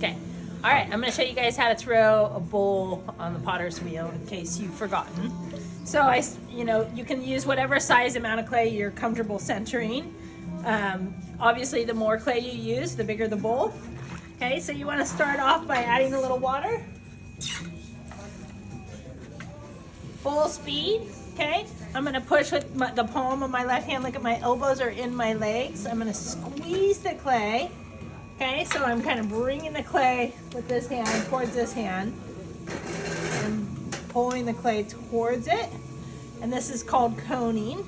Okay. All right, I'm going to show you guys how to throw a bowl on the potter's wheel in case you've forgotten. So you can use whatever size amount of clay you're comfortable centering. Obviously, the more clay you use, the bigger the bowl. Okay, so you want to start off by adding a little water. Full speed. Okay, I'm going to push with the palm of my left hand. Look at my elbows are in my legs. I'm going to squeeze the clay. Okay, so I'm kind of bringing the clay with this hand towards this hand and pulling the clay towards it. And this is called coning.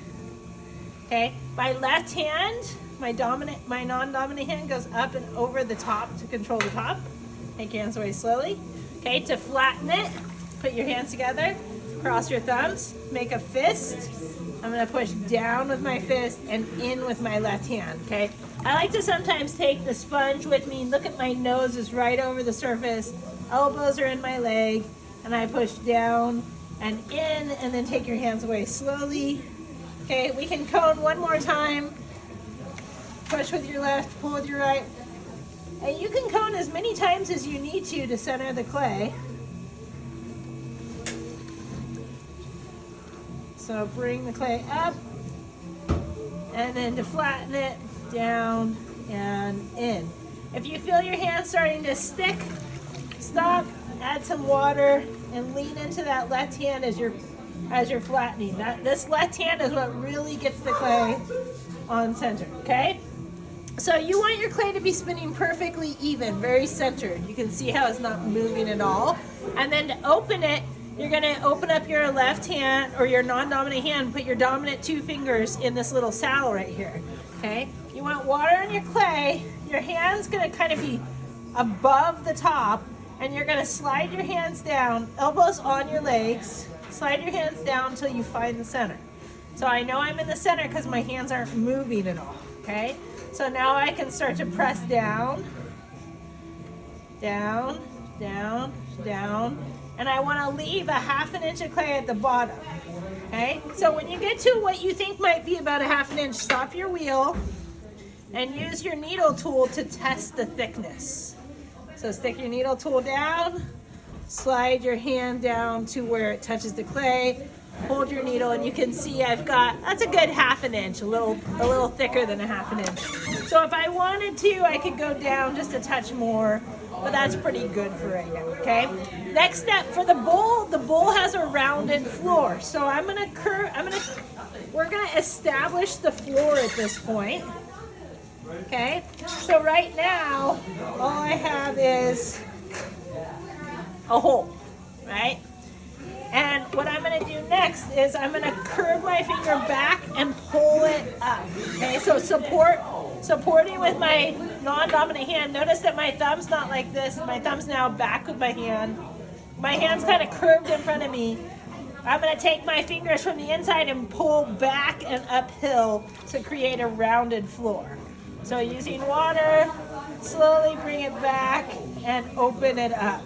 Okay, my left hand, my non-dominant hand goes up and over the top to control the top. Take your hands away slowly. Okay, to flatten it, put your hands together, cross your thumbs, make a fist. I'm going to push down with my fist and in with my left hand, okay? I like to sometimes take the sponge with me. Look at my nose is right over the surface. Elbows are in my leg. And I push down and in and then take your hands away slowly. Okay, we can cone one more time. Push with your left, pull with your right. And you can cone as many times as you need to center the clay. So bring the clay up, and then to flatten it, down and in. If you feel your hand starting to stick, stop, add some water, and lean into that left hand as you're flattening. This left hand is what really gets the clay on center, okay? So you want your clay to be spinning perfectly even, very centered. You can see how it's not moving at all. And then to open it, you're going to open up your left hand or your non-dominant hand, put your dominant 2 fingers in this little saddle right here, okay? You want water in your clay. Your hand's going to kind of be above the top, and you're going to slide your hands down, elbows on your legs, slide your hands down until you find the center. So I know I'm in the center because my hands aren't moving at all, okay? So now I can start to press down, down, down, down, and I want to leave a 1/2 inch of clay at the bottom, okay? So when you get to what you think might be about a 1/2 inch, stop your wheel and use your needle tool to test the thickness. So stick your needle tool down, slide your hand down to where it touches the clay, hold your needle, and you can see that's a good 1/2 inch, a little thicker than a 1/2 inch. So if I wanted to, I could go down just a touch more, but that's pretty good for right now, okay? Next step for the bowl has a rounded floor. So we're gonna establish the floor at this point, okay? So right now, all I have is a hole, right? And what I'm gonna do next is I'm gonna curve my finger back and pull it up, okay? So supporting with my non-dominant hand. Notice that my thumb's not like this. My thumb's now back with my hand. My hand's kind of curved in front of me. I'm going to take my fingers from the inside and pull back and uphill to create a rounded floor. So using water, slowly bring it back and open it up.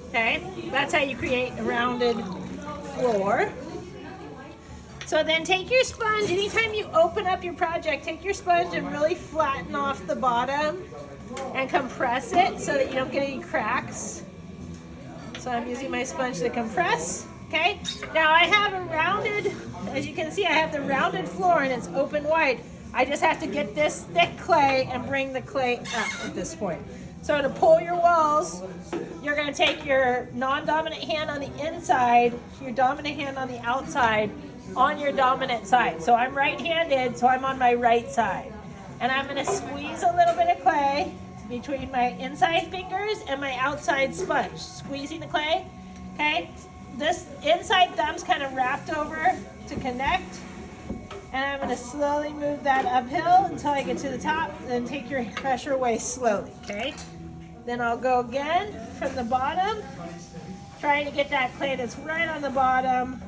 Okay, that's how you create a rounded floor. So then take your sponge, anytime you open up your project, take your sponge and really flatten off the bottom and compress it so that you don't get any cracks. So I'm using my sponge to compress, okay? Now I have a rounded, as you can see, I have the rounded floor and it's open wide. I just have to get this thick clay and bring the clay up at this point. So to pull your walls, you're gonna take your non-dominant hand on the inside, your dominant hand on the outside, on your dominant side. So I'm right-handed, so I'm on my right side. And I'm gonna squeeze a little bit of clay between my inside fingers and my outside sponge. Squeezing the clay, okay? This inside thumb's kind of wrapped over to connect. And I'm gonna slowly move that uphill until I get to the top, then take your pressure away slowly, okay? Then I'll go again from the bottom, trying to get that clay that's right on the bottom,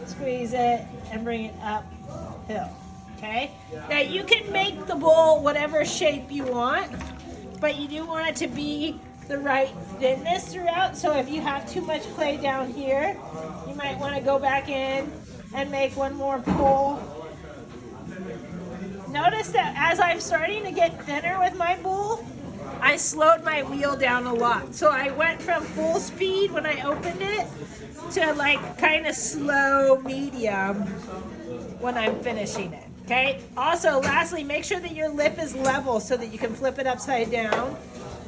squeeze it, and bring it uphill, okay? Now you can make the bowl whatever shape you want, but you do want it to be the right thinness throughout. So if you have too much clay down here, you might want to go back in and make one more pull. Notice that as I'm starting to get thinner with my bowl, I slowed my wheel down a lot. So I went from full speed when I opened it to like kind of slow medium when I'm finishing it. Okay. Also, lastly, make sure that your lip is level so that you can flip it upside down.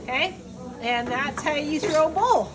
Okay. And that's how you throw a bowl.